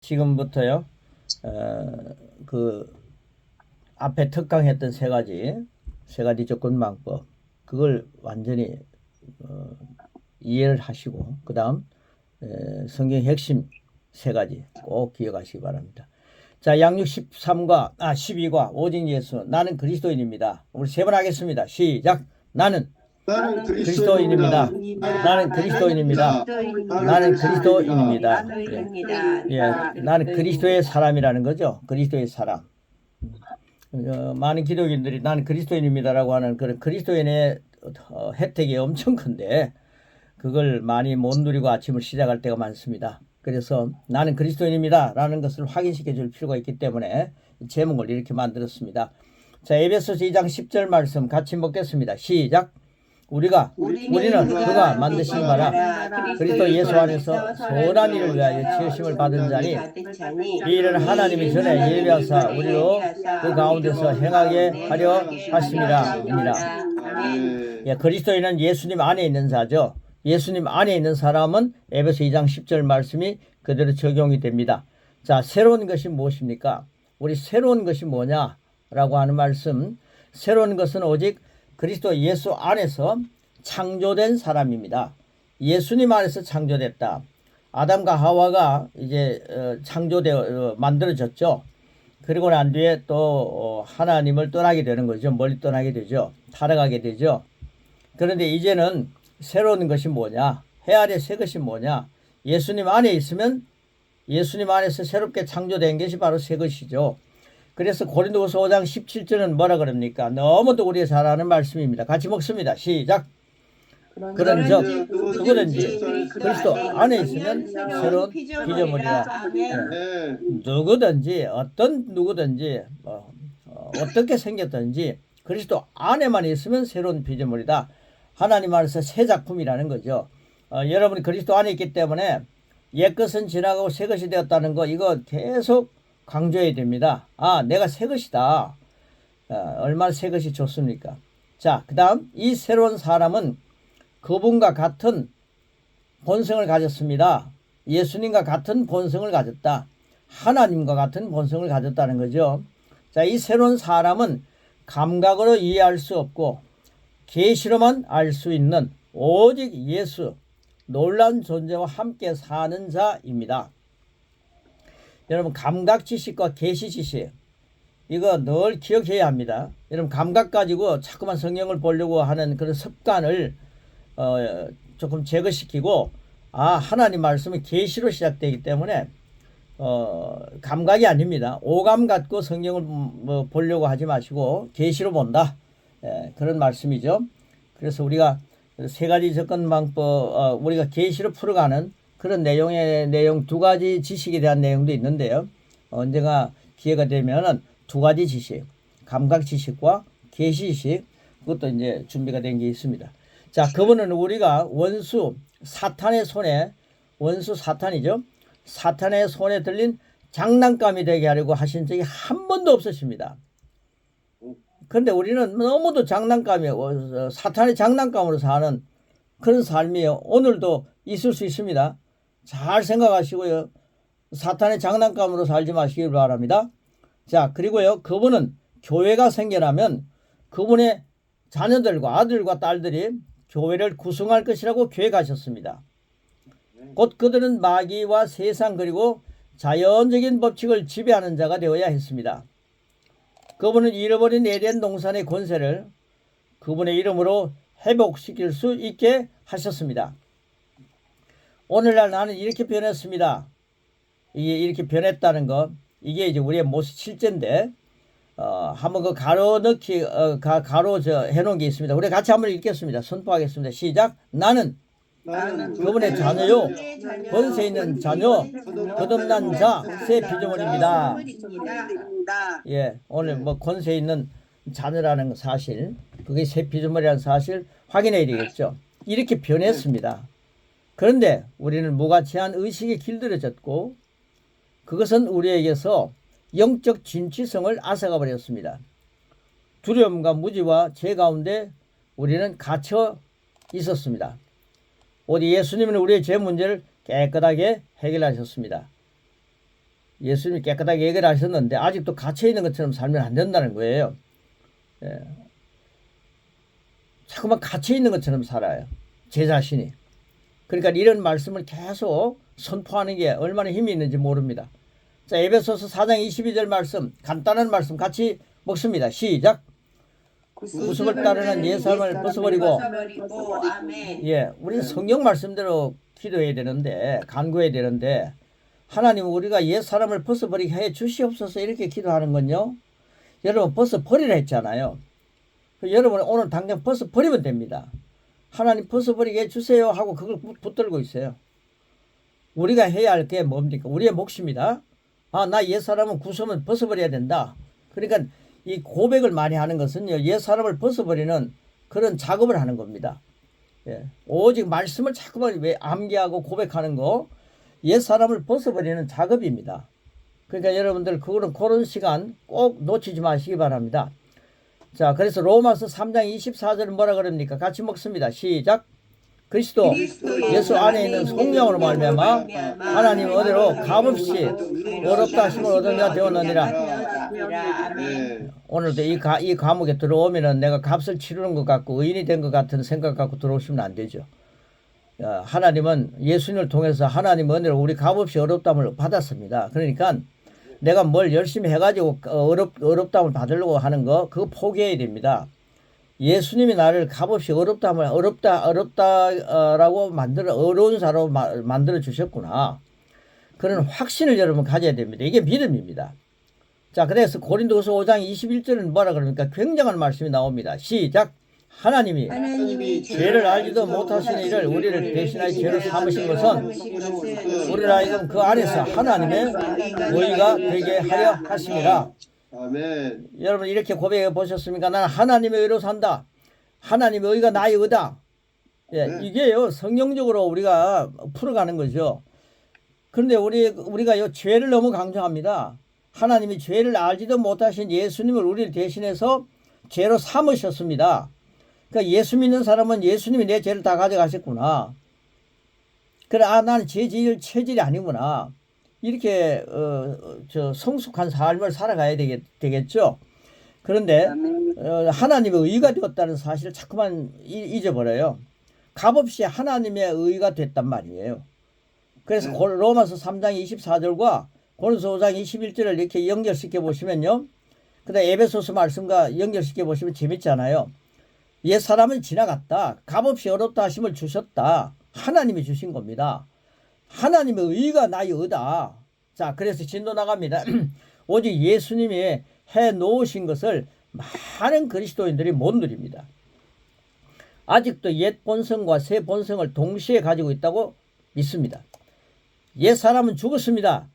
지금부터요. 그 앞에 특강했던 세 가지 접근방법 그걸 완전히 이해를 하시고 그다음 성경 핵심 세 가지 꼭 기억하시기 바랍니다. 자, 양육 12과 오직 예수 나는 그리스도인입니다. 우리 세 번 하겠습니다. 시작. 나는 그리스도인입니다. 나는 그리스도인입니다. 나는 그리스도인입니다. 예, 나는 그리스도의 사람이라는 거죠. 그리스도의 사람. 많은 기독인들이 나는 그리스도인입니다라고 하는 그런 그리스도인의 혜택이 엄청 큰데 그걸 많이 못 누리고 아침을 시작할 때가 많습니다. 그래서 나는 그리스도인입니다 라는 것을 확인시켜 줄 필요가 있기 때문에 제목을 이렇게 만들었습니다. 자, 에베소서 2장 10절 말씀 같이 먹겠습니다. 시작. 우리는 그가 만드신 바라 그리스도 예수 안에서 선한 일을 위하여 지으심을 받은 자니 이 일은 하나님이 전에 예비하사 우리로 그 가운데서 행하게 하려 하심이라. 예, 그리스도인은 예수님 안에 있는 자죠. 예수님 안에 있는 사람은 에베소 2장 10절 말씀이 그대로 적용이 됩니다. 자, 새로운 것이 무엇입니까? 우리 새로운 것이 뭐냐라고 하는 말씀, 새로운 것은 오직 그리스도 예수 안에서 창조된 사람입니다. 예수님 안에서 창조됐다. 아담과 하와가 이제 만들어졌죠. 그리고 난 뒤에 또 하나님을 떠나게 되는 거죠. 멀리 떠나게 되죠. 타락하게 되죠. 그런데 이제는 새로운 것이 뭐냐? 해 아래 새 것이 뭐냐? 예수님 안에 있으면 예수님 안에서 새롭게 창조된 것이 바로 새 것이죠. 그래서 고린도후서 5장 17절은 뭐라 그럽니까? 너무도 우리가 잘 아는 말씀입니다. 같이 먹습니다. 시작. 그런즉 누구든지 그리스도 안에 있으면 새로운 피조물이라. 누구든지 누구든지 어떻게 생겼든지 그리스도 안에만 있으면 새로운 피조물이다. 하나님 안에서 새 작품이라는 거죠. 여러분이 그리스도 안에 있기 때문에 옛것은 지나가고 새 것이 되었다는 거 이거 계속 강조해야 됩니다. 내가 새 것이다. 얼마나 새 것이 좋습니까? 자, 그 다음 이 새로운 사람은 그분과 같은 본성을 가졌습니다. 예수님과 같은 본성을 가졌다. 하나님과 같은 본성을 가졌다는 거죠. 자, 이 새로운 사람은 감각으로 이해할 수 없고 계시로만 알 수 있는 오직 예수, 놀라운 존재와 함께 사는 자입니다. 여러분, 감각 지식과 계시 지식 이거 늘 기억해야 합니다. 여러분, 감각 가지고 자꾸만 성경을 보려고 하는 그런 습관을 조금 제거시키고 하나님 말씀은 계시로 시작되기 때문에 감각이 아닙니다. 오감 갖고 성경을 보려고 하지 마시고 계시로 본다. 그런 말씀이죠. 그래서 우리가 세 가지 접근 방법 우리가 계시로 풀어가는 그런 내용 두 가지 지식에 대한 내용도 있는데요. 언젠가 기회가 되면은 두 가지 지식, 감각 지식과 계시 지식 그것도 이제 준비가 된 게 있습니다. 자, 그분은 우리가 원수 사탄이죠. 사탄의 손에 들린 장난감이 되게 하려고 하신 적이 한 번도 없으십니다. 그런데 우리는 너무도 사탄의 장난감으로 사는 그런 삶이에요. 오늘도 있을 수 있습니다. 잘 생각하시고요. 사탄의 장난감으로 살지 마시길 바랍니다. 자, 그리고요. 그분은 교회가 생겨나면 그분의 자녀들과 아들과 딸들이 교회를 구성할 것이라고 계획하셨습니다. 곧 그들은 마귀와 세상 그리고 자연적인 법칙을 지배하는 자가 되어야 했습니다. 그분은 잃어버린 에덴 동산의 권세를 그분의 이름으로 회복시킬 수 있게 하셨습니다. 오늘날 나는 이렇게 변했습니다. 이게 이렇게 변했다는 것 이게 이제 우리의 모습 실제인데 한번 그 가로 해놓은 게 있습니다. 우리 같이 한번 읽겠습니다. 선포하겠습니다. 시작. 나는 그분의 자녀요 권세 있는 자녀 거듭난 자 새 피조물입니다. 예, 오늘 권세 있는 자녀라는 사실 그게 새 피조물이라는 사실 확인해야 되겠죠. 이렇게 변했습니다. 그런데 우리는 무가치한 의식에 길들여졌고 그것은 우리에게서 영적 진취성을 앗아가 버렸습니다. 두려움과 무지와 죄 가운데 우리는 갇혀 있었습니다. 오직 예수님은 우리의 죄 문제를 깨끗하게 해결하셨습니다. 예수님이 깨끗하게 해결하셨는데 아직도 갇혀 있는 것처럼 살면 안 된다는 거예요. 예. 자꾸만 갇혀 있는 것처럼 살아요. 제 자신이. 그러니까 이런 말씀을 계속 선포하는 게 얼마나 힘이 있는지 모릅니다. 자, 에베소서 4장 22절 말씀, 간단한 말씀 같이 먹습니다. 시작. 구습을 따르는 옛사람을 벗어버리고, 아멘. 예, 우리는 성경 말씀대로 기도해야 되는데, 간구해야 되는데, 하나님 우리가 옛사람을 벗어버리게 해 주시옵소서 이렇게 기도하는 건요, 여러분 벗어버리라 했잖아요. 여러분 오늘 당장 벗어버리면 됩니다. 하나님 벗어버리게 해주세요 하고 그걸 붙들고 있어요. 우리가 해야 할 게 뭡니까? 우리의 몫입니다. 아, 나 옛사람은 구속은 벗어버려야 된다. 그러니까 이 고백을 많이 하는 것은요, 옛사람을 벗어버리는 그런 작업을 하는 겁니다. 예. 오직 말씀을 자꾸만 왜 암기하고 고백하는 거, 옛사람을 벗어버리는 작업입니다. 그러니까 여러분들 그런 시간 꼭 놓치지 마시기 바랍니다. 자, 그래서 로마서 3장 24절은 뭐라 그럽니까? 같이 먹습니다. 시작. 그리스도 예수 안에 있는 성령으로 말미암아 하나님 은혜로 값없이 어렵다 하심을 얻은 자가 되었느니라. 오늘도 이 과목에 들어오면은 내가 값을 치르는 것 같고 의인이 된 것 같은 생각 갖고 들어오시면 안 되죠. 하나님은 예수님을 통해서 하나님 은혜로 우리 값없이 어렵담을 받았습니다. 그러니까 내가 뭘 열심히 해가지고 어렵담을 받으려고 하는 거 그거 포기해야 됩니다. 예수님이 나를 값없이 어렵다라고 어려운 사람으로 만들어 주셨구나. 그런 확신을 여러분 가져야 됩니다. 이게 믿음입니다. 자, 그래서 고린도후서 5장 21절은 뭐라 그러니까 굉장한 말씀이 나옵니다. 시작. 하나님이 죄를 알지도 못하시는 이를 우리를 대신하여 죄를 삼으신 것은 우리를 하여금 그 안에서 하나님의 의가 되게 하려 하심이라. 아멘. 여러분 이렇게 고백해 보셨습니까? 나는 하나님의 의로 산다. 하나님의 의가 나의 의다. 예, 이게요 성경적으로 우리가 풀어가는 거죠. 그런데 우리가 요 죄를 너무 강조합니다. 하나님이 죄를 알지도 못하신 예수님을 우리를 대신해서 죄로 삼으셨습니다. 그러니까 예수 믿는 사람은 예수님이 내 죄를 다 가져가셨구나. 그래, 아, 나는 죄 지을 체질이 아니구나. 이렇게 성숙한 삶을 살아가야 되겠죠. 그런데 하나님의 의가 되었다는 사실을 자꾸만 잊어버려요. 값없이 하나님의 의가 됐단 말이에요. 그래서 로마서 3장 24절과 고린도서 5장 21절을 이렇게 연결시켜 보시면요. 그다음에 에베소서 말씀과 연결시켜 보시면 재밌잖아요. 옛사람은 지나갔다. 값없이 어렵다 하심을 주셨다. 하나님이 주신 겁니다. 하나님의 의가 나의 의다. 자, 그래서 진도 나갑니다. 오직 예수님이 해 놓으신 것을 많은 그리스도인들이 못 누립니다. 아직도 옛 본성과 새 본성을 동시에 가지고 있다고 믿습니다. 옛 사람은 죽었습니다.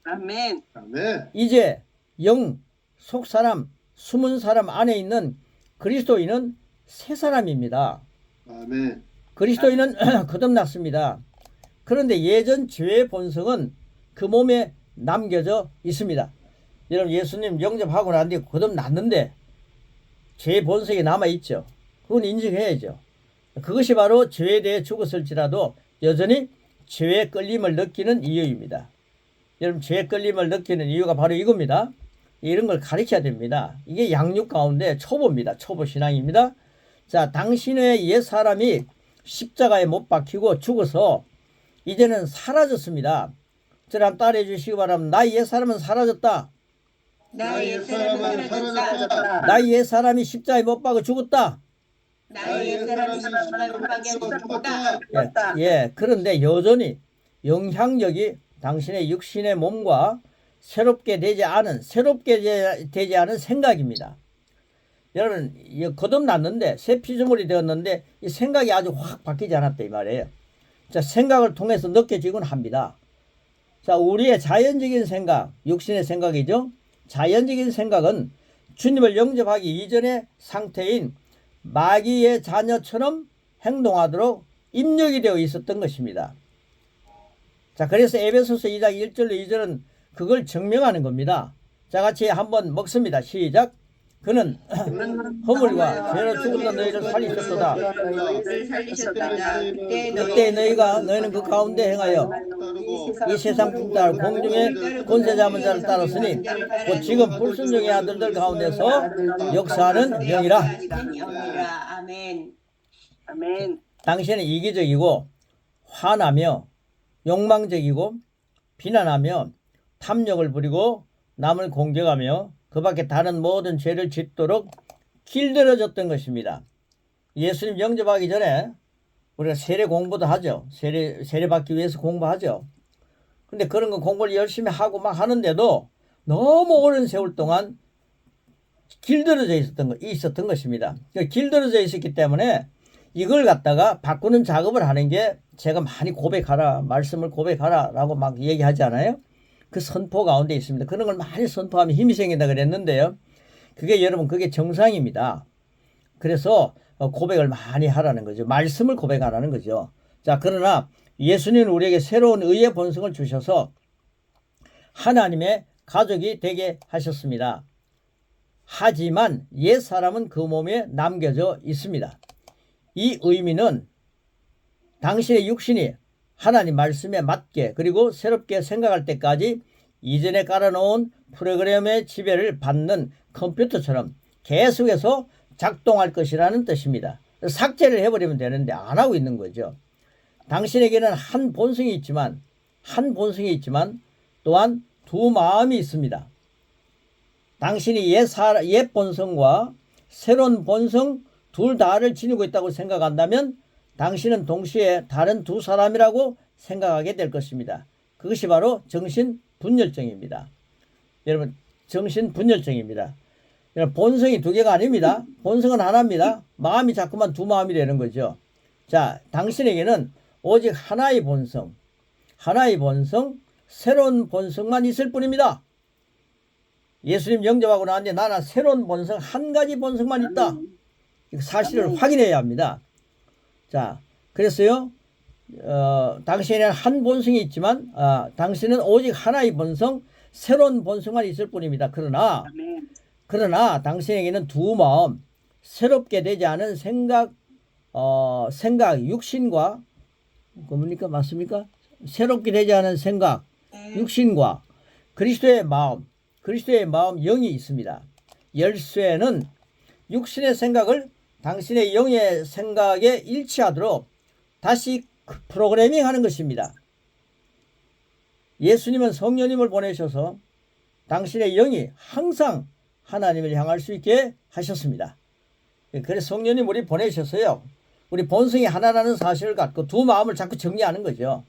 아멘. 아멘. 이제 영, 속 사람, 숨은 사람 안에 있는 그리스도인은 새 사람입니다. 아멘. 그리스도인은 거듭났습니다. 그런데 예전 죄의 본성은 그 몸에 남겨져 있습니다. 여러분 예수님 영접하고 난 뒤에 거듭났는데 죄의 본성이 남아있죠. 그건 인정해야죠. 그것이 바로 죄에 대해 죽었을지라도 여전히 죄의 끌림을 느끼는 이유입니다. 여러분 죄의 끌림을 느끼는 이유가 바로 이겁니다. 이런 걸 가르쳐야 됩니다. 이게 양육 가운데 초보입니다. 초보 신앙입니다. 자, 당신의 옛사람이 십자가에 못 박히고 죽어서 이제는 사라졌습니다. 저를 한번 따라해 주시기 바랍니다. 나의 옛사람은 사라졌다. 나의 옛사람은 사라졌다. 나의 옛사람이 십자가에 못 박혀 죽었다. 나의 옛사람은 죽었다. 예, 그런데 여전히 영향력이 당신의 육신의 몸과 새롭게 되지 않은 생각입니다. 여러분 거듭났는데 새 피조물이 되었는데 이 생각이 아주 확 바뀌지 않았다 이 말이에요. 자, 생각을 통해서 느껴지곤 합니다. 자, 우리의 자연적인 생각, 육신의 생각이죠. 자연적인 생각은 주님을 영접하기 이전의 상태인 마귀의 자녀처럼 행동하도록 입력이 되어 있었던 것입니다. 자, 그래서 에베소서 2장 1절로 2절은 그걸 증명하는 겁니다. 자, 같이 한번 먹습니다. 시작. 그는 허물과 죄로 죽었던 너희를 살리셨도다. 너희를 살리셨도다. 그때 너희는 그 가운데 행하여 이 세상 풍달 공중의 권세 잡은 자를 따랐으니 곧 지금 불순종의 아들들 가운데서 역사하는 영이라. 아멘. 아멘. 당신은 이기적이고 화나며 욕망적이고 비난하며 탐욕을 부리고 남을 공격하며 그 밖에 다른 모든 죄를 짓도록 길들여졌던 것입니다. 예수님 영접하기 전에 우리가 세례 공부도 하죠. 세례 받기 위해서 공부하죠. 근데 그런 거 공부를 열심히 하고 막 하는데도 너무 오랜 세월 동안 길들여져 있었던 것입니다. 길들여져 있었기 때문에 이걸 갖다가 바꾸는 작업을 하는 게 제가 많이 고백하라, 말씀을 고백하라 라고 막 얘기하지 않아요? 그 선포 가운데 있습니다. 그런 걸 많이 선포하면 힘이 생긴다 그랬는데요. 그게 여러분 그게 정상입니다. 그래서 고백을 많이 하라는 거죠. 말씀을 고백하라는 거죠. 자, 그러나 예수님은 우리에게 새로운 의의 본성을 주셔서 하나님의 가족이 되게 하셨습니다. 하지만 옛 사람은 그 몸에 남겨져 있습니다. 이 의미는 당신의 육신이 하나님 말씀에 맞게 그리고 새롭게 생각할 때까지 이전에 깔아놓은 프로그램의 지배를 받는 컴퓨터처럼 계속해서 작동할 것이라는 뜻입니다. 삭제를 해버리면 되는데 안 하고 있는 거죠. 당신에게는 한 본성이 있지만 또한 두 마음이 있습니다. 당신이 옛 본성과 새로운 본성 둘 다를 지니고 있다고 생각한다면 당신은 동시에 다른 두 사람이라고 생각하게 될 것입니다. 그것이 바로 정신분열증입니다. 여러분, 정신분열증입니다. 여러분, 본성이 두 개가 아닙니다. 본성은 하나입니다. 마음이 자꾸만 두 마음이 되는 거죠. 자, 당신에게는 오직 하나의 본성, 새로운 본성만 있을 뿐입니다. 예수님 영접하고 나왔는데 나는 새로운 본성, 한 가지 본성만 있다. 사실을 확인해야 합니다. 자, 그래서요, 당신에는 한 본성이 있지만, 당신은 오직 하나의 본성, 새로운 본성만 있을 뿐입니다. 그러나 당신에게는 두 마음, 새롭게 되지 않은 생각, 육신과, 뭡니까? 맞습니까? 새롭게 되지 않은 생각, 육신과 그리스도의 마음, 영이 있습니다. 열쇠는 육신의 생각을 당신의 영의 생각에 일치하도록 다시 프로그래밍 하는 것입니다. 예수님은 성령님을 보내셔서 당신의 영이 항상 하나님을 향할 수 있게 하셨습니다. 그래서 성령님 우리 보내셔서요. 우리 본성이 하나라는 사실을 갖고 두 마음을 자꾸 정리하는 거죠.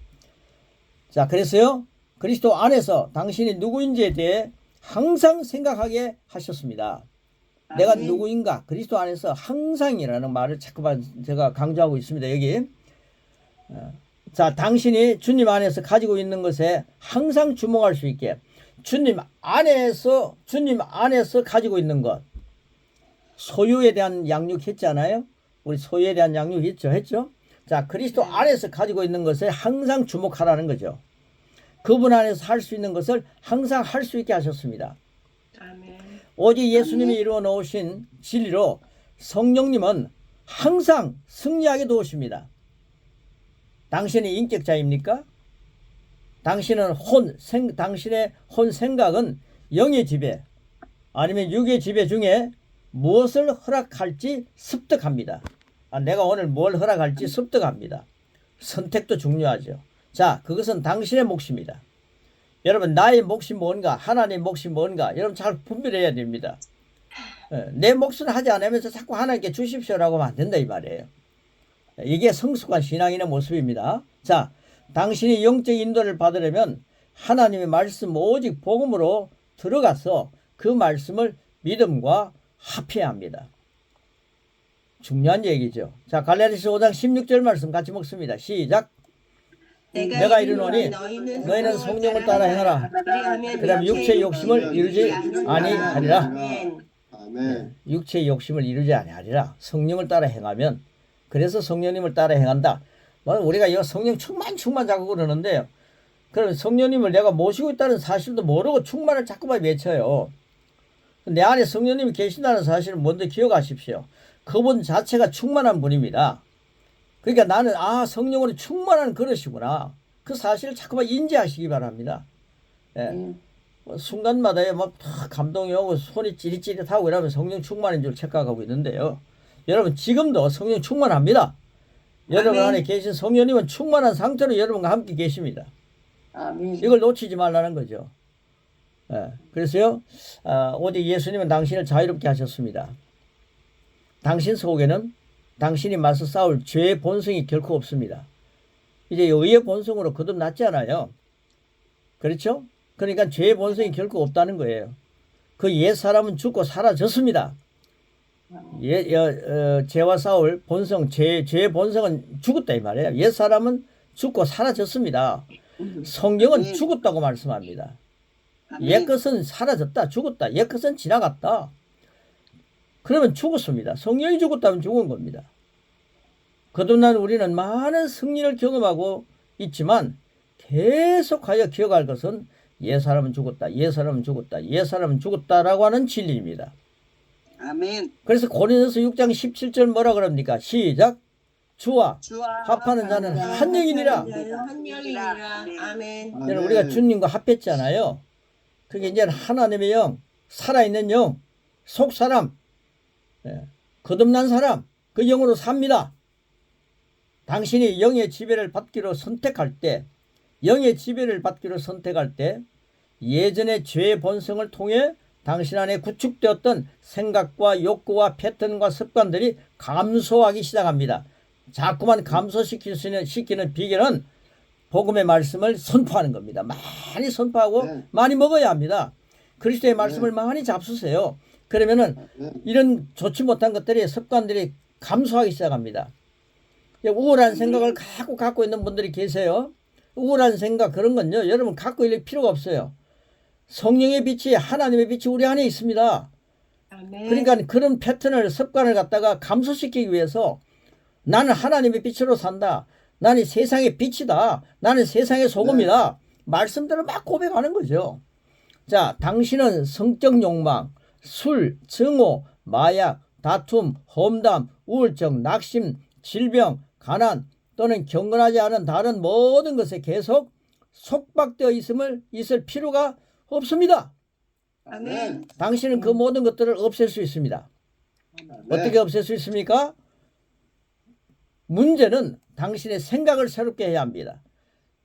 자, 그래서요. 그리스도 안에서 당신이 누구인지에 대해 항상 생각하게 하셨습니다. 내가 누구인가? 그리스도 안에서 항상이라는 말을 자꾸만 제가 강조하고 있습니다. 여기. 자, 당신이 주님 안에서 가지고 있는 것에 항상 주목할 수 있게 주님 안에서 가지고 있는 것. 소유에 대한 양육 했잖아요. 우리 소유에 대한 양육 했죠. 자, 그리스도 안에서 가지고 있는 것에 항상 주목하라는 거죠. 그분 안에서 할 수 있는 것을 항상 할 수 있게 하셨습니다. 아멘. 오직 예수님이 이루어 놓으신 진리로 성령님은 항상 승리하게 도우십니다. 당신이 인격자입니까? 당신의 혼 생각은 영의 지배 아니면 육의 지배 중에 무엇을 허락할지 습득합니다. 내가 오늘 뭘 허락할지 습득합니다. 선택도 중요하죠. 자, 그것은 당신의 몫입니다. 여러분, 나의 몫이 뭔가, 하나님의 몫이 뭔가, 여러분 잘 분별해야 됩니다. 내 몫은 하지 않으면서 자꾸 하나님께 주십시오라고 하면 안 된다 이 말이에요. 이게 성숙한 신앙인의 모습입니다. 자, 당신이 영적 인도를 받으려면 하나님의 말씀 오직 복음으로 들어가서 그 말씀을 믿음과 합해야 합니다. 중요한 얘기죠. 자, 갈라디아서 5장 16절 말씀 같이 먹습니다. 시작. 내가 이르노니 너희는 성령을 따라 행하라. 그러면 육체의 욕심을 이루지 아니하리라. 아멘. 육체의 욕심을 이루지 아니하리라. 성령을 따라 행하면, 그래서 성령님을 따라 행한다. 우리가 이거 성령 충만 자꾸 그러는데요. 그럼 성령님을 내가 모시고 있다는 사실도 모르고 충만을 자꾸만 외쳐요. 내 안에 성령님이 계신다는 사실을 먼저 기억하십시오. 그분 자체가 충만한 분입니다. 그러니까 나는 성령으로 충만한 그릇이구나. 그 사실을 자꾸만 인지하시기 바랍니다. 예. 순간마다 막 다 감동이 오고 손이 찌릿찌릿하고 이러면 성령 충만인 줄 착각하고 있는데요. 여러분 지금도 성령 충만합니다. 여러분 안에 계신 성령님은 충만한 상태로 여러분과 함께 계십니다. 아멘. 이걸 놓치지 말라는 거죠. 예. 그래서요, 오직 예수님은 당신을 자유롭게 하셨습니다. 당신 속에는 당신이 맞서 싸울 죄의 본성이 결코 없습니다. 이제 의의 본성으로 거듭났잖아요. 그렇죠? 그러니까 죄의 본성이 결코 없다는 거예요. 그 옛 사람은 죽고 사라졌습니다. 죄와 싸울 본성, 죄의 본성은 죽었다 이 말이에요. 옛 사람은 죽고 사라졌습니다. 성경은 죽었다고 말씀합니다. 옛 것은 사라졌다, 죽었다. 옛 것은 지나갔다. 그러면 죽었습니다. 성령이 죽었다면 죽은 겁니다. 거듭난 우리는 많은 승리를 경험하고 있지만 계속하여 기억할 것은 옛 사람은 죽었다, 옛 사람은 죽었다, 옛 사람은 죽었다라고 하는 진리입니다. 아멘. 그래서 고린도서 6장 17절 뭐라 그럽니까? 시작. 주와 합하는 자는 한 영이니라. 한 영이니라. 아멘. 여러분 우리가 주님과 합했잖아요. 그게 이제 하나님의 영, 살아있는 영, 속사람, 거듭난 사람, 그 영으로 삽니다. 당신이 영의 지배를 받기로 선택할 때, 영의 지배를 받기로 선택할 때 예전의 죄의 본성을 통해 당신 안에 구축되었던 생각과 욕구와 패턴과 습관들이 감소하기 시작합니다. 자꾸만 감소시키는 비결은 복음의 말씀을 선포하는 겁니다. 많이 선포하고 많이 먹어야 합니다. 그리스도의 말씀을 많이 잡수세요. 그러면은 이런 좋지 못한 것들이 습관들이 감소하기 시작합니다. 우울한 생각을 갖고 있는 분들이 계세요. 우울한 생각 그런 건요. 여러분 갖고 있을 필요가 없어요. 성령의 빛이 하나님의 빛이 우리 안에 있습니다. 아멘. 그러니까 그런 패턴을 습관을 갖다가 감소시키기 위해서 나는 하나님의 빛으로 산다. 나는 세상의 빛이다. 나는 세상의 소금이다. 말씀대로 막 고백하는 거죠. 자, 당신은 성적 욕망, 술, 증오, 마약, 다툼, 험담, 우울증, 낙심, 질병, 가난 또는 경건하지 않은 다른 모든 것에 계속 속박되어 있을 필요가 없습니다. 아멘. 당신은 그 모든 것들을 없앨 수 있습니다. 어떻게 없앨 수 있습니까? 문제는 당신의 생각을 새롭게 해야 합니다.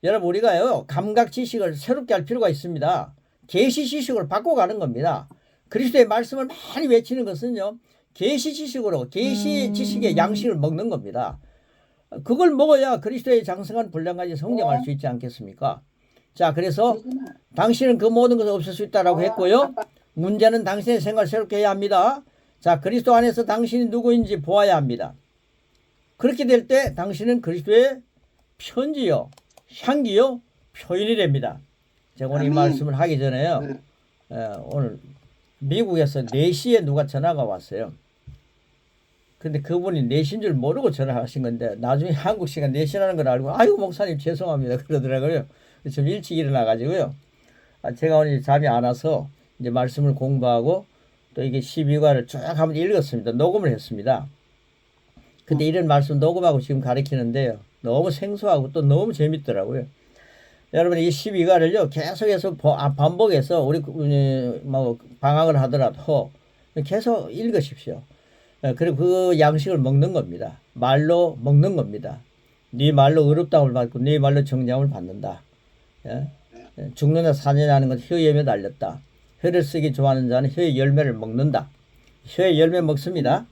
여러분 우리가요 감각 지식을 새롭게 할 필요가 있습니다. 계시 지식으로 바꿔가는 겁니다. 그리스도의 말씀을 많이 외치는 것은요 계시 지식으로 계시 지식의 양식을 먹는 겁니다. 그걸 먹어야 그리스도의 장성한 분량까지 성장할 수 있지 않겠습니까? 자, 그래서 당신은 그 모든 것을 없앨 수 있다라고 했고요. 문제는 당신의 생각을 새롭게 해야 합니다. 자, 그리스도 안에서 당신이 누구인지 보아야 합니다. 그렇게 될 때 당신은 그리스도의 편지요, 향기요, 표현이 됩니다. 제가 오늘 이 말씀을 하기 전에요. 오늘 미국에서 4시에 누가 전화가 왔어요. 근데 그분이 4시인 줄 모르고 전화하신 건데 나중에 한국 시간 4시라는 걸 알고 아이고 목사님 죄송합니다 그러더라고요. 좀 일찍 일어나가지고요. 제가 오늘 잠이 안 와서 이제 말씀을 공부하고 또 이게 12과를 쭉 한번 읽었습니다. 녹음을 했습니다. 근데 이런 말씀 녹음하고 지금 가르치는데요. 너무 생소하고 또 너무 재밌더라고요. 여러분 이 12과를요 계속해서 반복해서 우리 뭐 방학을 하더라도 계속 읽으십시오. 그리고 그 양식을 먹는 겁니다. 말로 먹는 겁니다. 네 말로 의롭다움을 받고 네 말로 정죄함을 받는다. 죽느냐 사느냐는 건 혀의 열매 달렸다. 혀를 쓰기 좋아하는 자는 혀의 열매를 먹는다. 혀의 열매 먹습니다.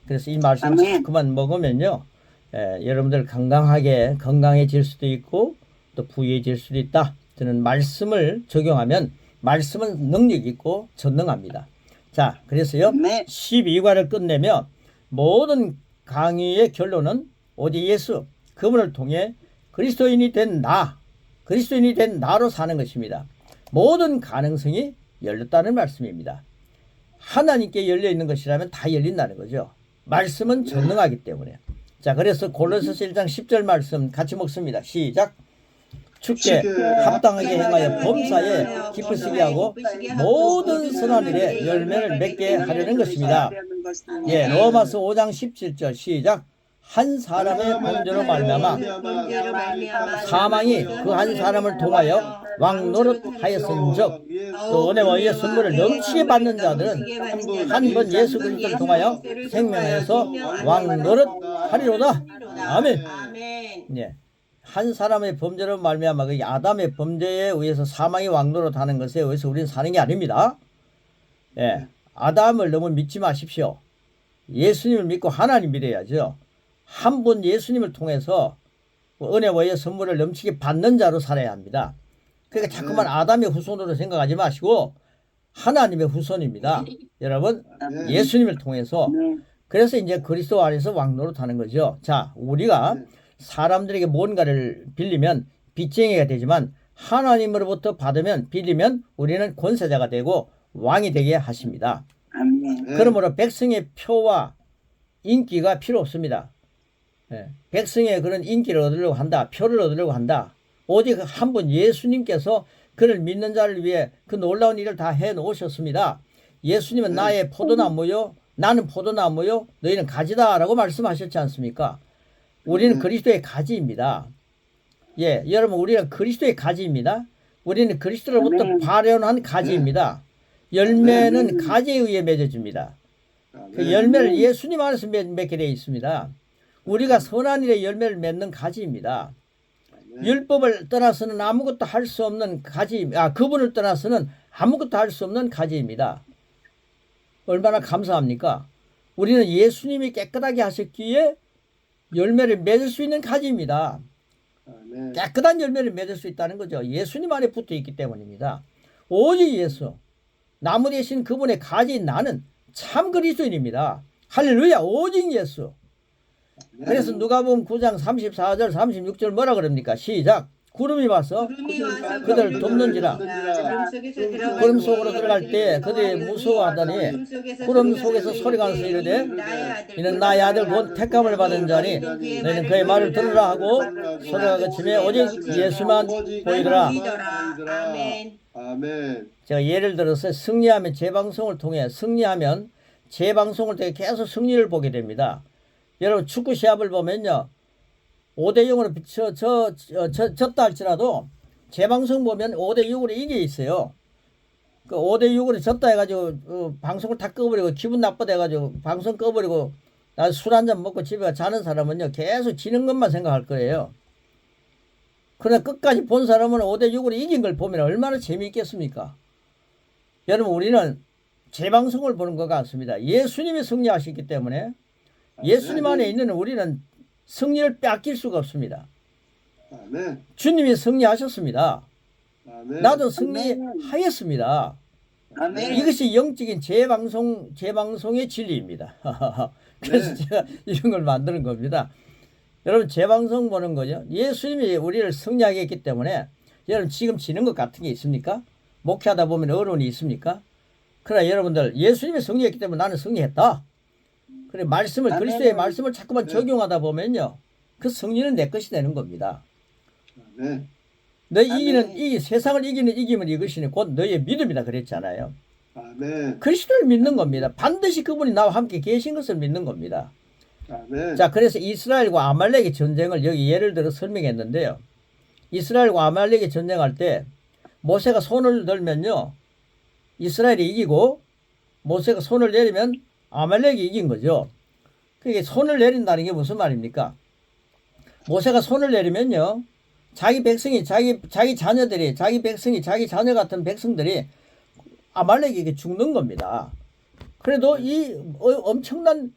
그래서 이 말씀을 자꾸만 먹으면요 여러분들 건강해질 수도 있고 또 부유해질 수도 있다. 저는 말씀을 적용하면 말씀은 능력 있고 전능합니다. 자, 그래서요 12과를 끝내면 모든 강의의 결론은 오직 예수 그분을 통해 그리스도인이 된 나로 사는 것입니다. 모든 가능성이 열렸다는 말씀입니다. 하나님께 열려있는 것이라면 다 열린다는 거죠. 말씀은 전능하기 때문에. 자, 그래서 골로새서 1장 10절 말씀 같이 먹습니다. 시작. 주께 합당하게 행하여 범사에 기쁘시게 하고 모든 선한 일에 열매를 맺게 하려는 것입니다. 예, 로마서 5장 17절 시작. 한 사람의 범죄로 말미암아 사망이 그 한 사람을 통하여 왕노릇하였은즉 또 은혜와 의의 선물을 넘치게 받는 자들은 한 번 예수 그리스도를 통하여 생명에서 왕노릇하리로다. 아멘. 예. 한 사람의 범죄로 말미암아 그 아담의 범죄에 의해서 사망이 왕노릇하는 것에 의해서 우리는 사는 게 아닙니다. 예. 아담을 너무 믿지 마십시오. 예수님을 믿고 하나님 믿어야죠. 한 번 예수님을 통해서 은혜와 의의 선물을 넘치게 받는 자로 살아야 합니다. 그러니까 자꾸만 아담의 후손으로 생각하지 마시고 하나님의 후손입니다. 여러분, 예수님을 통해서. 그래서 이제 그리스도 안에서 왕노릇하는 거죠. 자, 우리가 사람들에게 뭔가를 빌리면 빚쟁이가 되지만 하나님으로부터 받으면 빌리면 우리는 권세자가 되고 왕이 되게 하십니다. 그러므로 백성의 표와 인기가 필요 없습니다. 예, 백성의 그런 인기를 얻으려고 한다, 표를 얻으려고 한다. 오직 한 분 예수님께서 그를 믿는 자를 위해 그 놀라운 일을 다 해놓으셨습니다. 예수님은 나의 포도나무요, 나는 포도나무요, 너희는 가지다 라고 말씀하셨지 않습니까? 우리는 그리스도의 가지입니다. 예, 여러분, 우리는 그리스도의 가지입니다. 우리는 그리스도로부터 발현한 가지입니다. 열매는 가지에 의해 맺어집니다. 그 열매를 예수님 안에서 맺게 되어 있습니다. 우리가 선한 일에 열매를 맺는 가지입니다. 율법을 떠나서는 아무것도 할 수 없는 가지, 그분을 떠나서는 아무것도 할 수 없는 가지입니다. 얼마나 감사합니까? 우리는 예수님이 깨끗하게 하셨기에 열매를 맺을 수 있는 가지입니다. 깨끗한 열매를 맺을 수 있다는 거죠. 예수님 안에 붙어 있기 때문입니다. 오직 예수, 나무 대신 그분의 가지인 나는 참 그리스도인입니다. 할렐루야, 오직 예수. 그래서 누가복음 9장 34절 36절 뭐라 그럽니까? 시작. 구름이 와서 그들을 돕는지라. 구름 속으로 들어갈 때 그들이 무서워하더니 구름 속에서 소리가 나서 이르되 이는 나의 아들 곧 택감을 받은 자니 너희는 그의 말을 들으라 하고 소리가 그치매 오직 예수만 보이더라. 제가 예를 들어서 승리하면 재방송을 통해 승리하면 재방송을 통해 계속 승리를 보게 됩니다. 여러분 축구 시합을 보면요 5대0으로 졌다 할지라도 재방송 보면 5대6으로 이겨 있어요. 그 5대6으로 졌다 해가지고 방송을 다 꺼버리고 기분 나쁘다 해가지고 방송 꺼버리고 나 술 한잔 먹고 집에 가 자는 사람은요 계속 지는 것만 생각할 거예요. 그러나 끝까지 본 사람은 5대6으로 이긴 걸 보면 얼마나 재미있겠습니까? 여러분 우리는 재방송을 보는 것 같습니다. 예수님이 승리하셨기 때문에 예수님 안에 있는 우리는 승리를 빼앗길 수가 없습니다. 주님이 승리하셨습니다. 나도 승리하였습니다. 이것이 영적인 재방송의 진리입니다. 그래서 제가 이런 걸 만드는 겁니다. 여러분 재방송 보는 거죠. 예수님이 우리를 승리하게 했기 때문에 여러분 지금 지는 것 같은 게 있습니까? 목회하다 보면 어려움이 있습니까? 그러나 여러분들 예수님이 승리했기 때문에 나는 승리했다. 그래 말씀을 그리스도의 말씀을 자꾸만 적용하다 보면요 그 승리는 내 것이 되는 겁니다. 너 이 세상을 이기는 이김은 이것이니 곧 너의 믿음이다 그랬잖아요. 그리스도를 믿는 겁니다. 반드시 그분이 나와 함께 계신 것을 믿는 겁니다. 자 그래서 이스라엘과 아말렉의 전쟁을 여기 예를 들어 설명했는데요. 이스라엘과 아말렉의 전쟁할 때 모세가 손을 들면요 이스라엘이 이기고 모세가 손을 내리면 아말렉이 이긴 거죠. 그게 손을 내린다는 게 무슨 말입니까? 모세가 손을 내리면요 자기 백성이 자기 자녀들이 자기 백성이 자기 자녀 같은 백성들이 아말렉에게 죽는 겁니다. 그래도 이 엄청난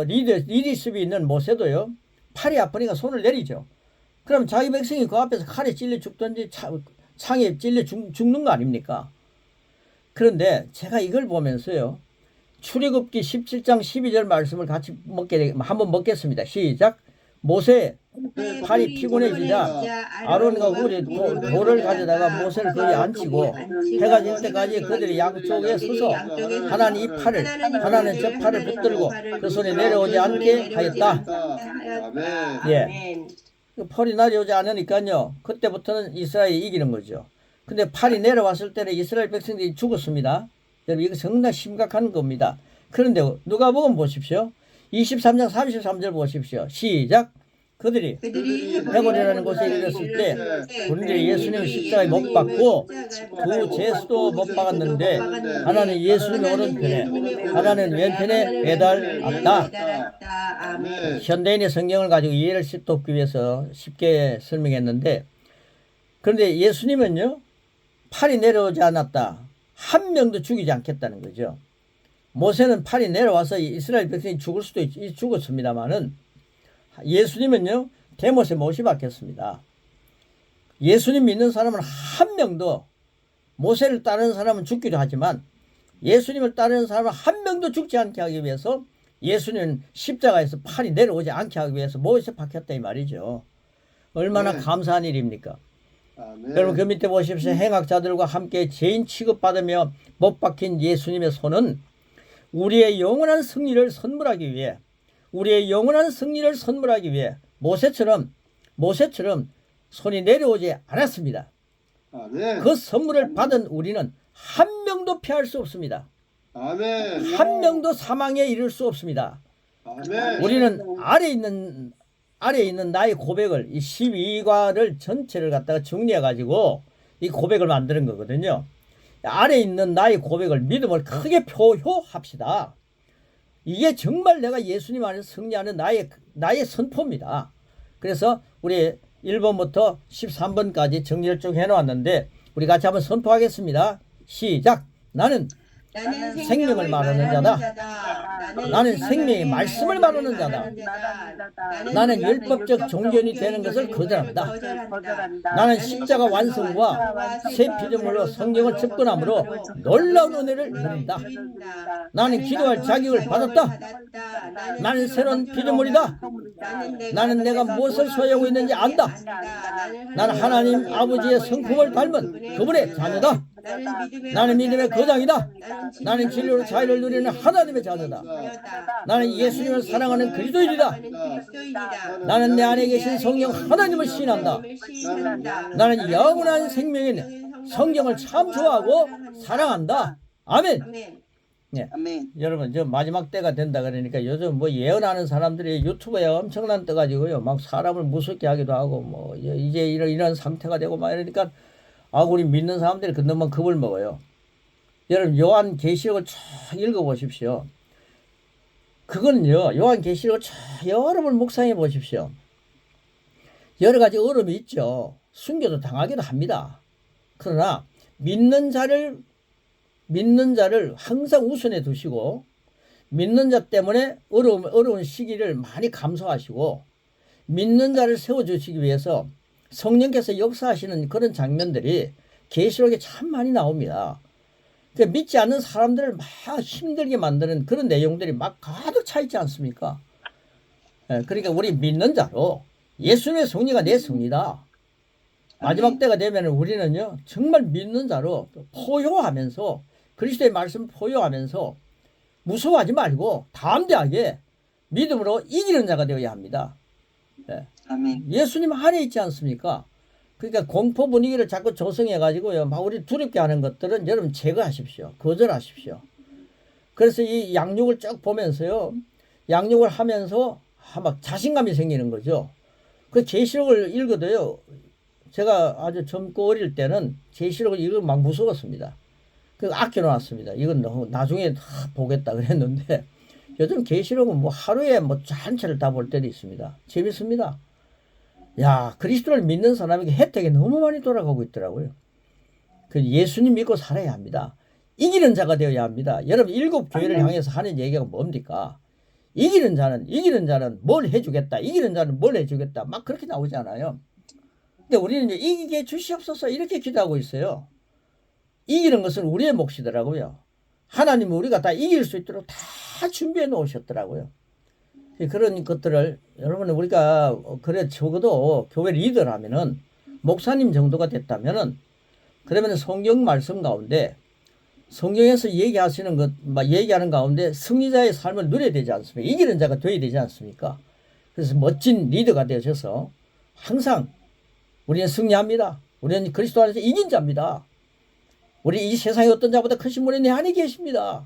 리더십이 있는 모세도요 팔이 아프니까 손을 내리죠. 그럼 자기 백성이 그 앞에서 칼에 찔려 죽든지 창에 찔려 죽는 거 아닙니까? 그런데 제가 이걸 보면서요 출애굽기 17장 12절 말씀을 같이 한번 먹겠습니다. 시작. 모세 팔이 피곤해지자 아론과 홀이 돌을 가져다가 모세를 거기 앉히고 해가 질 때까지 그들이 양쪽에 서서 하나는 이 팔을 하나는 저 팔을 붙들고 그 손에 내려오지 않게 하였다. 예. 펄이 내려오지 않으니까요. 그때부터는 이스라엘이 이기는 거죠. 근데 팔이 내려왔을 때는 이스라엘 백성들이 죽었습니다. 여러분 이거 정말 심각한 겁니다. 그런데 누가복음 보십시오. 23장 33절 보십시오. 시작. 그들이 헤볼이라는 곳에 이르렀을 때 군인들이 예수님을 십자가에 못 박고 두 제수도 못 박았는데 하나는 예수님의 오른편에 하나는 왼편에 매달았다. 아멘. 현대인의 성경을 가지고 이해를 돕기 위해서 쉽게 설명했는데, 그런데 예수님은요 팔이 내려오지 않았다. 한 명도 죽이지 않겠다는 거죠. 모세는 팔이 내려와서 이스라엘 백성이 죽을 수도 죽었습니다만은 예수님은요 대못에 못이 박혔습니다. 예수님 믿는 사람은 한 명도, 모세를 따르는 사람은 죽기도 하지만 예수님을 따르는 사람은 한 명도 죽지 않게 하기 위해서 예수님은 십자가에서 팔이 내려오지 않게 하기 위해서 못에 박혔다 이 말이죠. 얼마나 네. 감사한 일입니까? 아멘. 여러분 그 밑에 보십시오. 행악자들과 함께 죄인 취급받으며 못 박힌 예수님의 손은 우리의 영원한 승리를 선물하기 위해, 우리의 영원한 승리를 선물하기 위해 모세처럼 손이 내려오지 않았습니다. 아멘. 그 선물을 받은 우리는 한 명도 피할 수 없습니다. 아멘. 한 명도 사망에 이를 수 없습니다. 아멘. 우리는 아래에 있는 나의 고백을, 이 12과를 전체를 갖다가 정리해 가지고 이 고백을 만드는 거거든요. 아래에 있는 나의 고백을, 믿음을 크게 표효합시다. 이게 정말 내가 예수님 안에서 승리하는 나의 선포입니다. 그래서 우리 1번부터 13번까지 정리를 쭉 해놓았는데 우리 같이 한번 선포하겠습니다. 시작. 나는 생명을 말하는 자다. 나는 생명의 말씀을 말하는 자다. 나는 율법적 종견이 되는 것을 거절한다. 나는 십자가 완성과 새 피조물로 성경을 접근함으로 놀라운 은혜를 누린다. 나는 기도할 자격을 받았다. 나는 새로운 피조물이다. 나는 내가 무엇을 소유하고 있는지 안다. 나는 하나님 아버지의 성품을 닮은 그분의 자녀다. 나는 믿음의 거장이다. 나는 진리로 자유를 누리는 하나님의 자녀다. 나는 예수님을 사랑하는 그리스도인이다. 나는 내 안에 계신 성령 하나님을 신한다. 나는 영원한 생명인 성경을 참 좋아하고 사랑한다. 아멘. 예. 여러분 저 마지막 때가 된다 그러니까 요즘 뭐 예언하는 사람들이 유튜브에 엄청난 떠가지고요 막 사람을 무섭게 하기도 하고 뭐 이제 이런 상태가 되고 막 이러니까 우리 믿는 사람들이 그놈만 겁을 먹어요. 여러분 요한계시록을 쭉 읽어보십시오. 그거는요 요한계시록을 쭉 여러 번 묵상해 보십시오. 여러 가지 어려움이 있죠. 순교도 당하기도 합니다. 그러나 믿는 자를 항상 우선에 두시고 믿는 자 때문에 어려운 시기를 많이 감수하시고 믿는 자를 세워주시기 위해서 성령께서 역사하시는 그런 장면들이 계시록에 참 많이 나옵니다. 그러니까 믿지 않는 사람들을 막 힘들게 만드는 그런 내용들이 막 가득 차 있지 않습니까? 그러니까 우리 믿는 자로 예수님의 승리가 내 승리다. 마지막 때가 되면 우리는요 정말 믿는 자로 포효하면서 그리스도의 말씀을 포효하면서 무서워하지 말고 담대하게 믿음으로 이기는 자가 되어야 합니다. 예수님 안에 있지 않습니까? 그러니까 공포 분위기를 자꾸 조성해 가지고요 막 우리 두렵게 하는 것들은 여러분 제거하십시오. 거절하십시오. 그래서 이 양육을 쭉 보면서요 양육을 하면서 막 자신감이 생기는 거죠. 그 계시록을 읽어도요 제가 아주 젊고 어릴 때는 계시록을 읽으면 막 무서웠습니다. 그 아껴놓았습니다. 이건 너무 나중에 보겠다 그랬는데 요즘 계시록은 뭐 하루에 뭐 전체를 다 볼 때도 있습니다. 재밌습니다. 야 그리스도를 믿는 사람에게 혜택이 너무 많이 돌아가고 있더라고요. 그 예수님 믿고 살아야 합니다. 이기는 자가 되어야 합니다. 여러분 일곱 교회를 향해서 하는 얘기가 뭡니까? 이기는 자는 뭘 해주겠다. 이기는 자는 뭘 해주겠다. 막 그렇게 나오잖아요. 근데 우리는 이제 이기게 주시옵소서 이렇게 기도하고 있어요. 이기는 것은 우리의 몫이더라고요. 하나님은 우리가 다 이길 수 있도록 다 준비해 놓으셨더라고요. 그런 것들을 여러분 우리가 그래 적어도 교회 리더라면은 목사님 정도가 됐다면은 그러면 성경 말씀 가운데 성경에서 얘기하는 가운데 승리자의 삶을 누려야 되지 않습니까? 이기는 자가 되어야 되지 않습니까? 그래서 멋진 리더가 되셔서 항상 우리는 승리합니다. 우리는 그리스도 안에서 이긴 자입니다. 우리 이 세상의 어떤 자보다 크신 분이 내 안에 계십니다.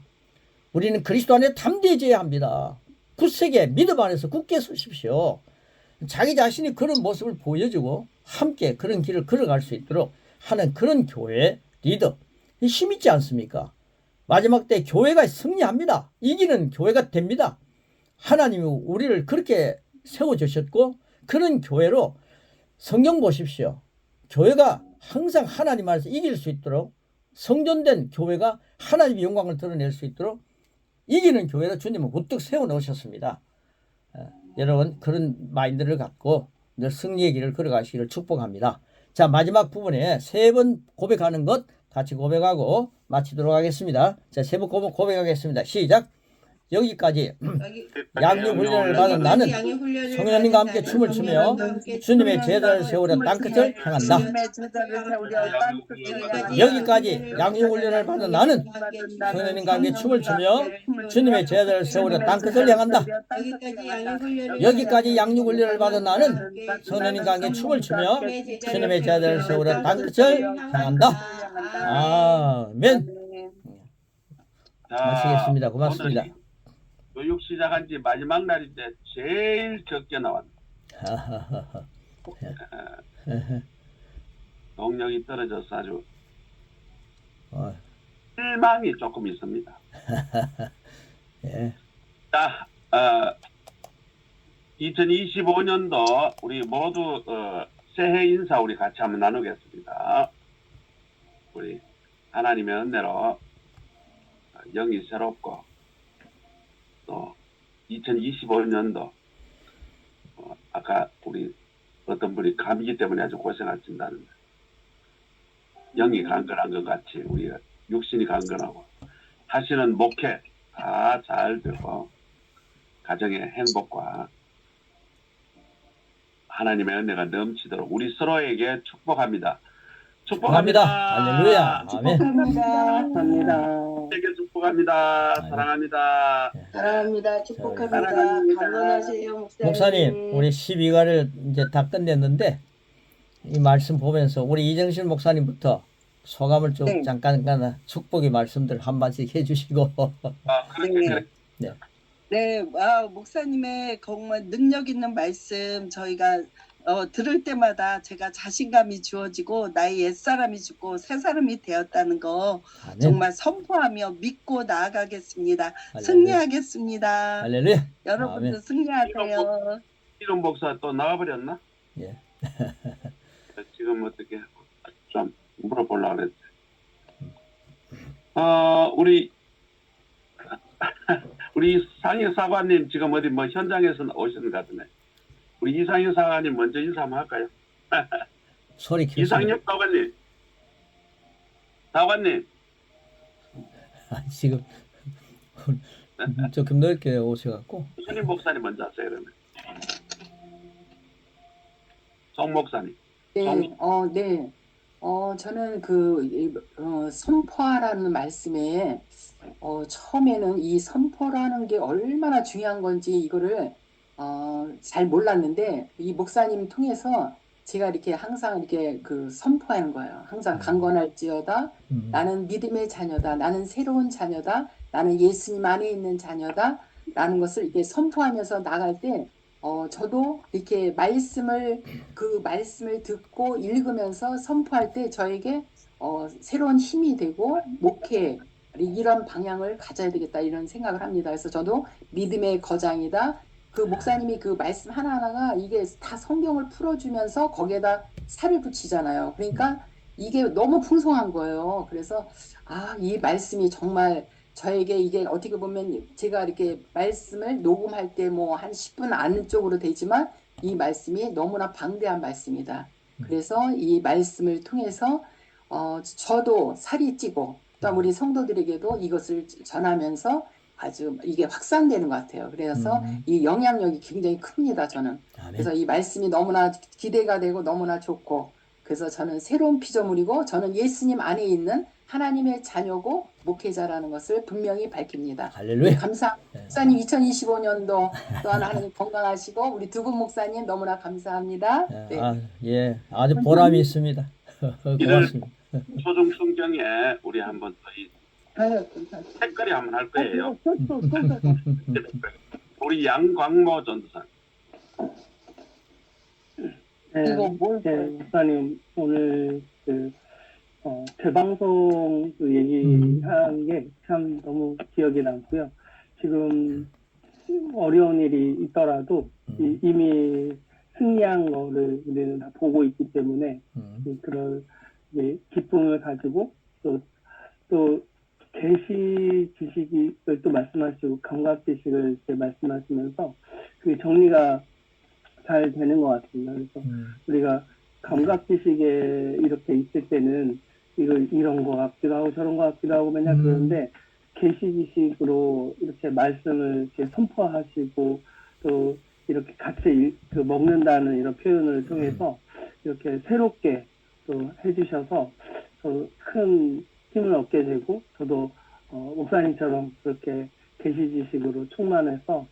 우리는 그리스도 안에 담대해져야 합니다. 굳세게 믿음 안에서 굳게 서십시오. 자기 자신이 그런 모습을 보여주고 함께 그런 길을 걸어갈 수 있도록 하는 그런 교회 리더, 힘 있지 않습니까? 마지막 때 교회가 승리합니다. 이기는 교회가 됩니다. 하나님이 우리를 그렇게 세워주셨고 그런 교회로 성경 보십시오. 교회가 항상 하나님 안에서 이길 수 있도록 성전된 교회가 하나님의 영광을 드러낼 수 있도록 이기는 교회로 주님은 우뚝 세워놓으셨습니다. 여러분 그런 마인드를 갖고 늘 승리의 길을 걸어가시기를 축복합니다. 자, 마지막 부분에 3번 고백하는 것 같이 고백하고 마치도록 하겠습니다. 자, 3번 고백하겠습니다. 시작. 여기까지 양육 훈련을 받은 나는 성령님과 함께 춤을 추며 주님의 제자를 세우려 땅끝을 향한다. 여기까지 양육 훈련을 받은 나는 성령님과 함께 춤을 추며 주님의 제자를 세우려 땅끝을 향한다. 여기까지 양육 훈련을 받은 나는 성령님과 함께 춤을 추며 주님의 제자를 세우려 땅끝을 향한다. 아멘. 마치겠습니다. 고맙습니다. 교육 시작한 지 마지막 날인데 제일 적게 나왔네. 동력이 떨어져서 아주 실망이 조금 있습니다. 예. 자, 2025년도 우리 모두 새해 인사 우리 같이 한번 나누겠습니다. 우리 하나님의 은혜로 영이 새롭고 또 2025년도 아까 우리 어떤 분이 감기 때문에 아주 고생하신다는데 영이 강건한 것 같이 우리 육신이 강건하고 하시는 목회 다 잘 되고 가정의 행복과 하나님의 은혜가 넘치도록 우리 서로에게 축복합니다. 축복합니다. 할렐루야. 아멘. 축복합니다. 세계 축복합니다. 사랑합니다. 사랑합니다. 축복합니다. 사랑합니다. 강건하세요, 목사님, 우리 12가를 이제 다 끝냈는데 이 말씀 보면서 우리 이정실 목사님부터 소감을 좀 네. 잠깐 축복의 말씀들 한마디씩 해주시고. 그렇게 네. 네, 목사님의 정말 능력 있는 말씀 저희가 들을 때마다 제가 자신감이 주어지고 나의 옛사람이 죽고 새사람이 되었다는 거 아멘. 정말 선포하며 믿고 나아가겠습니다. 할렐루야. 승리하겠습니다. 할렐루야. 여러분도 아멘. 승리하세요. 이런 목사 또 나가버렸나? 예. 지금 어떻게 좀 물어보려고 그랬지. 우리 상희 사관님 지금 어디 뭐 현장에서 오시는 것 같으네. 우리 이상희 사관님 먼저 인사 한번 할까요? 소리 켰어요. 이상엽 사관님. 사관님. 지금 조금 넓게 오셔갖고. 손임 목사님 먼저 하세요 그러면. 송 목사님. 네, 네. 저는 선포하라는 말씀에, 처음에는 이 선포라는 게 얼마나 중요한 건지 이거를, 잘 몰랐는데, 이 목사님 통해서 제가 이렇게 항상 이렇게 선포하는 거예요. 항상 강건할지어다. 나는 믿음의 자녀다. 나는 새로운 자녀다. 나는 예수님 안에 있는 자녀다. 라는 것을 이렇게 선포하면서 나갈 때, 저도 이렇게 말씀을 듣고 읽으면서 선포할 때 저에게 새로운 힘이 되고 목회 이런 방향을 가져야 되겠다 이런 생각을 합니다. 그래서 저도 믿음의 거장이다. 그 목사님이 그 말씀 하나하나가 이게 다 성경을 풀어주면서 거기에다 살을 붙이잖아요. 그러니까 이게 너무 풍성한 거예요. 그래서 이 말씀이 정말 저에게 이게 어떻게 보면 제가 이렇게 말씀을 녹음할 때 뭐 한 10분 안쪽으로 되지만 이 말씀이 너무나 방대한 말씀이다. 그래서 이 말씀을 통해서 저도 살이 찌고 또 우리 성도들에게도 이것을 전하면서 아주 이게 확산되는 것 같아요. 그래서 이 영향력이 굉장히 큽니다. 저는. 아멘. 그래서 이 말씀이 너무나 기대가 되고 너무나 좋고 그래서 저는 새로운 피조물이고 저는 예수님 안에 있는 하나님의 자녀고 목회자라는 것을 분명히 밝힙니다. 할렐루야. 감사합니다. 네. 목사님 2025년도 또한 하나님 건강하시고 우리 두 분 목사님 너무나 감사합니다. 네. 예, 아주 보람이 있습니다. 고맙습니다. 초중 성경에 우리 한번 이 색깔이 한번 할 거예요. 우리 양광모 전도사. 네, 목사님 오늘 재방송 얘기한 게 참 너무 기억에 남고요. 지금 어려운 일이 있더라도 이미 승리한 거를 우리는 다 보고 있기 때문에 그런 기쁨을 가지고 또 계시 지식을 또 말씀하시고 감각 지식을 이렇게 말씀하시면서 그게 정리가 잘 되는 것 같습니다. 그래서 우리가 감각 지식에 이렇게 있을 때는 이런 거 같기도 하고 저런 거 같기도 하고 맨날 그러는데 계시 지식으로 이렇게 말씀을 이렇게 선포하시고 또 이렇게 같이 먹는다는 이런 표현을 통해서 이렇게 새롭게 또 해주셔서 더 큰 힘을 얻게 되고 저도 목사님처럼 그렇게 계시 지식으로 충만해서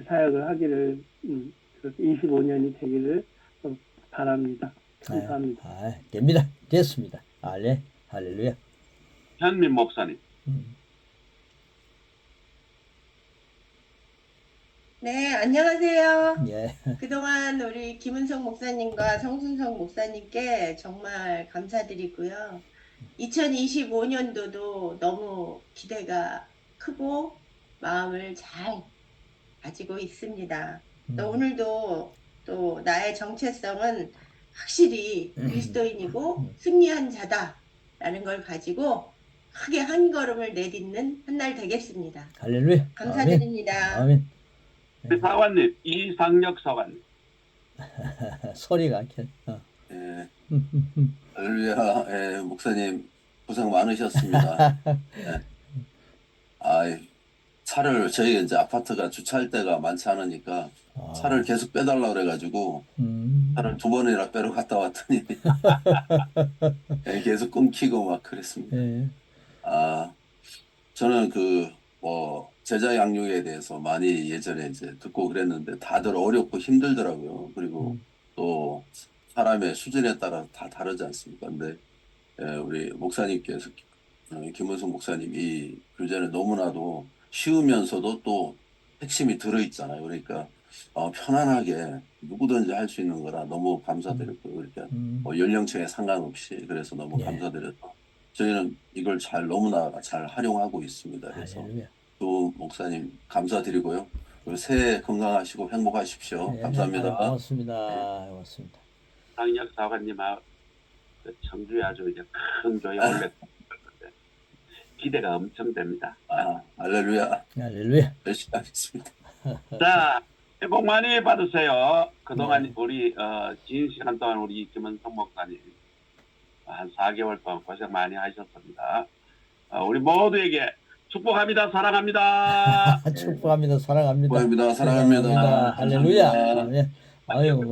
사역을 하기를 25년이 되기를 바랍니다. 감사합니다. 됩니다. 됐습니다. 할렐루야. 현민 목사님. 네, 안녕하세요. 예. 그동안 우리 김은성 목사님과 성순성 목사님께 정말 감사드리고요. 2025년도도 너무 기대가 크고 마음을 잘 가지고 있습니다. 또 오늘도 또 나의 정체성은 확실히 그리스도인이고 승리한 자다라는 걸 가지고 크게 한 걸음을 내딛는 한 날 되겠습니다. 할렐루야. 감사드립니다. 아멘. 우리 사관님, 이상혁 사관님. 소리가 켜. 예, 할렐루야. 예, 목사님 고생 많으셨습니다. 예. 차를 저희가 이제 아파트가 주차할 데가 많지 않으니까 차를 계속 빼달라 그래가지고 차를 2번이나 빼러 갔다 왔더니 예, 계속 끊기고 막 그랬습니다. 예. 저는 제자 양육에 대해서 많이 예전에 이제 듣고 그랬는데 다들 어렵고 힘들더라고요. 그리고 또 사람의 수준에 따라 다 다르지 않습니까? 근데 우리 목사님께서 김은성 목사님 이 교재는 너무나도 쉬우면서도 또 핵심이 들어있잖아요. 그러니까 편안하게 누구든지 할 수 있는 거라 너무 감사드렸고요. 그러니까 연령층에 상관없이 그래서 너무 감사드렸고 저희는 이걸 너무나 잘 활용하고 있습니다. 그래서 할렐루야. 또 목사님 감사드리고요. 새해 건강하시고 행복하십시오. 감사합니다. 고맙습니다. 고맙습니다. 상혁 사관님하고 청주에 아주 이제 큰 교회 올렸는데 기대가 엄청 됩니다. 할렐루야. 할렐루야. 열심히 하겠습니다. 자, 새해 복 많이 받으세요. 그동안 우리 긴 시간 동안 우리 김은성 목사님 한 4개월 동안 고생 많이 하셨습니다. 우리 모두에게 축복합니다. 사랑합니다. 축복합니다. 사랑합니다. 축복합니다. 사랑합니다. 할렐루야. 감사합니다. 아유,